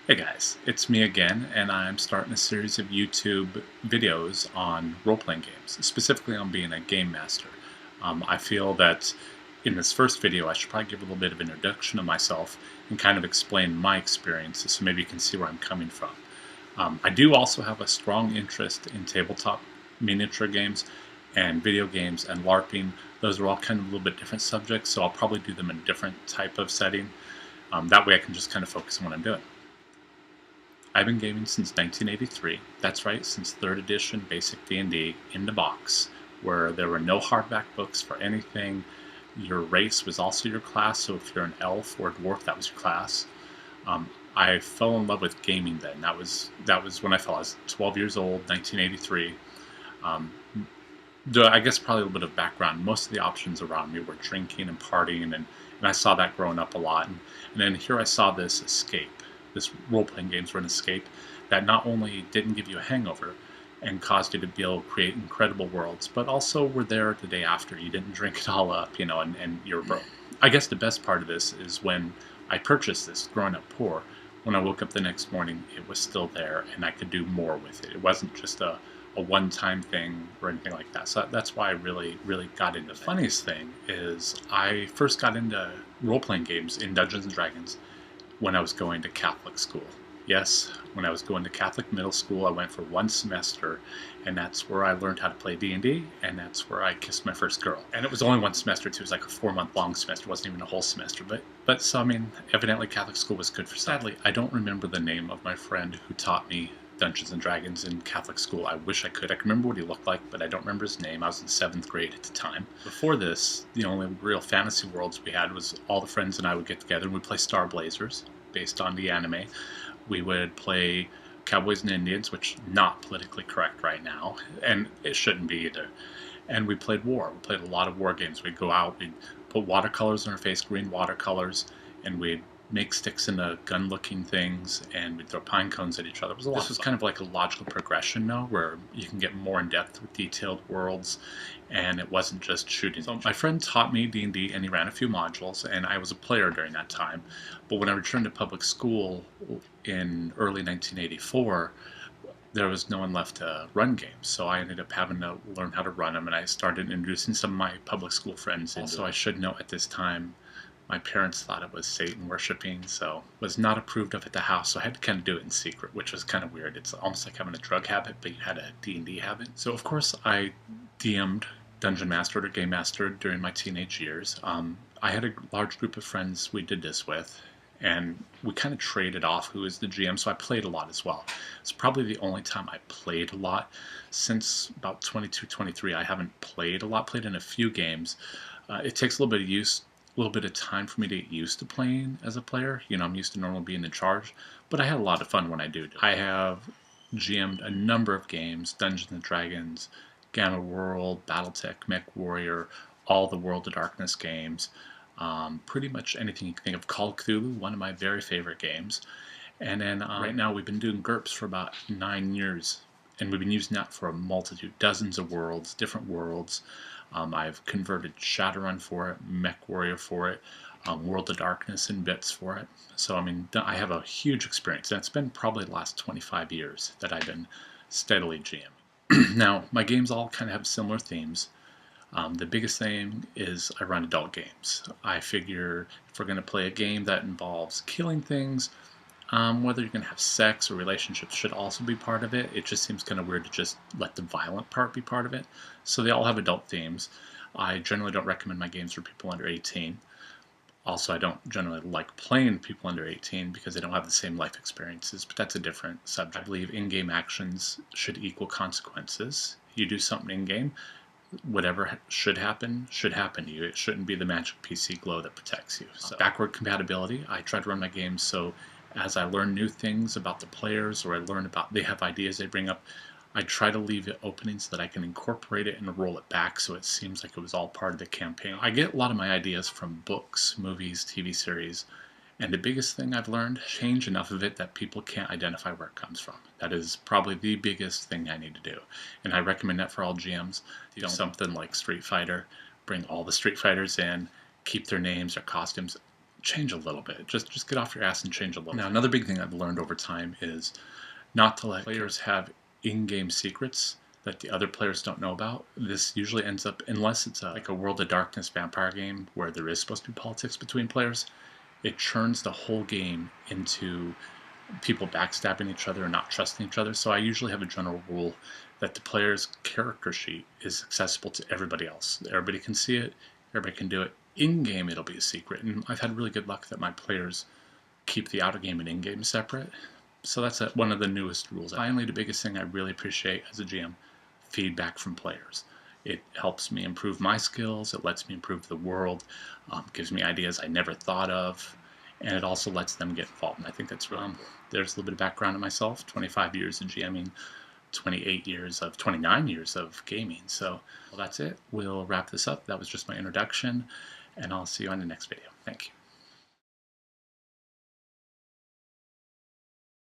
Hey guys, it's me again, and I'm starting a series of YouTube videos on role-playing games, specifically on being a game master. I feel that in this first video, I should probably give a little bit of introduction of myself and kind of explain my experiences so maybe you can see where I'm coming from. I do also have a strong interest in tabletop miniature games and video games and LARPing. Those are all kind of a little bit different subjects, so I'll probably do them in a different type of setting. That way I can just kind of focus on what I'm doing. I've been gaming since 1983. That's right, since 3rd edition Basic D&D in the box, where there were no hardback books for anything. Your race was also your class, so if you're an elf or a dwarf, that was your class. Um, I fell in love with gaming then. That was when I fell. I was 12 years old, 1983. Um, I guess probably a little bit of background. Most of the options around me were drinking and partying, and I saw that growing up a lot. And then here I saw this escape. This role-playing games were an escape that not only didn't give you a hangover and caused you to be able to create incredible worlds, but also were there the day after. You didn't drink it all up, and you're broke. I guess the best part of this is when I purchased this growing up poor. When I woke up the next morning, it was still there, and I could do more with it. It wasn't just a one-time thing or anything like that. So that's why I really got into it. The funniest thing is I first got into role-playing games in Dungeons and Dragons when I was going to Catholic school. Yes, when I was going to Catholic middle school, I went for one semester, and that's where I learned how to play D&D, and that's where I kissed my first girl. And it was only one semester too. It was like a 4-month long semester. It wasn't even a whole semester. But so I mean, evidently Catholic school was good for something. Sadly, I don't remember the name of my friend who taught me Dungeons and Dragons in Catholic school. I wish I could. I can remember what he looked like, but I don't remember his name. I was in 7th grade at the time. Before this, the only real fantasy worlds we had was all the friends and I would get together and we'd play Star Blazers based on the anime. We would play Cowboys and Indians, which not politically correct right now, and it shouldn't be either. And we played war. We played a lot of war games. We'd go out, we'd put watercolors on our face, green watercolors, and we'd make sticks into gun-looking things, and we'd throw pine cones at each other. It was a lot. This was kind of like a logical progression now, where you can get more in depth with detailed worlds, and it wasn't just shooting. So my friend taught me D&D, and he ran a few modules, and I was a player during that time. But when I returned to public school in early 1984, there was no one left to run games, so I ended up having to learn how to run them, and I started introducing some of my public school friends. Also, I should note at this time, my parents thought it was Satan worshiping, so it was not approved of at the house, so I had to kind of do it in secret, which was kind of weird. It's almost like having a drug habit, but you had a D&D habit. So of course I DM'd, Dungeon Mastered or Game Mastered during my teenage years. I had a large group of friends we did this with, and we kind of traded off who is the GM, so I played a lot as well. It's probably the only time I played a lot. Since about 22, 23, I haven't played a lot, played in a few games. It takes a little bit of time for me to get used to playing as a player. I'm used to normally being in charge, but I had a lot of fun when I do. I have GM'd a number of games, Dungeons and Dragons, Gamma World, Battletech, Mech Warrior, all the World of Darkness games, pretty much anything you can think of. Call of Cthulhu, one of my very favorite games. And then right now we've been doing GURPS for about 9 years, and we've been using that for a multitude, dozens of worlds, different worlds. I've converted Shadowrun for it, Mech Warrior for it, World of Darkness and bits for it. So I mean, I have a huge experience, and it's been probably the last 25 years that I've been steadily GMing. Now, my games all kind of have similar themes. The biggest thing is I run adult games. I figure if we're going to play a game that involves killing things, whether you're going to have sex or relationships should also be part of it. It just seems kind of weird to just let the violent part be part of it. So they all have adult themes. I generally don't recommend my games for people under 18. Also, I don't generally like playing people under 18 because they don't have the same life experiences, but that's a different subject. I believe in-game actions should equal consequences. You do something in-game, whatever should happen to you. It shouldn't be the magic PC glow that protects you. So, backward compatibility. I try to run my games so as I learn new things about the players, or I learn about, they have ideas they bring up, I try to leave it opening so that I can incorporate it and roll it back so it seems like it was all part of the campaign. I get a lot of my ideas from books, movies, TV series, and the biggest thing I've learned, change enough of it that people can't identify where it comes from. That is probably the biggest thing I need to do. And I recommend that for all GMs. Do something like Street Fighter, bring all the Street Fighters in, keep their names, their costumes. change a little bit. Just get off your ass and change a little. Now, another big thing I've learned over time is not to let players have in-game secrets that the other players don't know about. This usually ends up, unless it's like a World of Darkness vampire game where there is supposed to be politics between players, it churns the whole game into people backstabbing each other and not trusting each other. So I usually have a general rule that the player's character sheet is accessible to everybody else. Everybody can see it, everybody can do it. In-game, it'll be a secret, and I've had really good luck that my players keep the out-of-game and in-game separate. So that's one of the newest rules. Finally, the biggest thing I really appreciate as a GM, feedback from players. It helps me improve my skills, it lets me improve the world, gives me ideas I never thought of, and it also lets them get involved. And I think that's really important. There's a little bit of background on myself, 25 years of GMing, 29 years of gaming. So well, that's it. We'll wrap this up. That was just my introduction, and I'll see you on the next video. Thank you.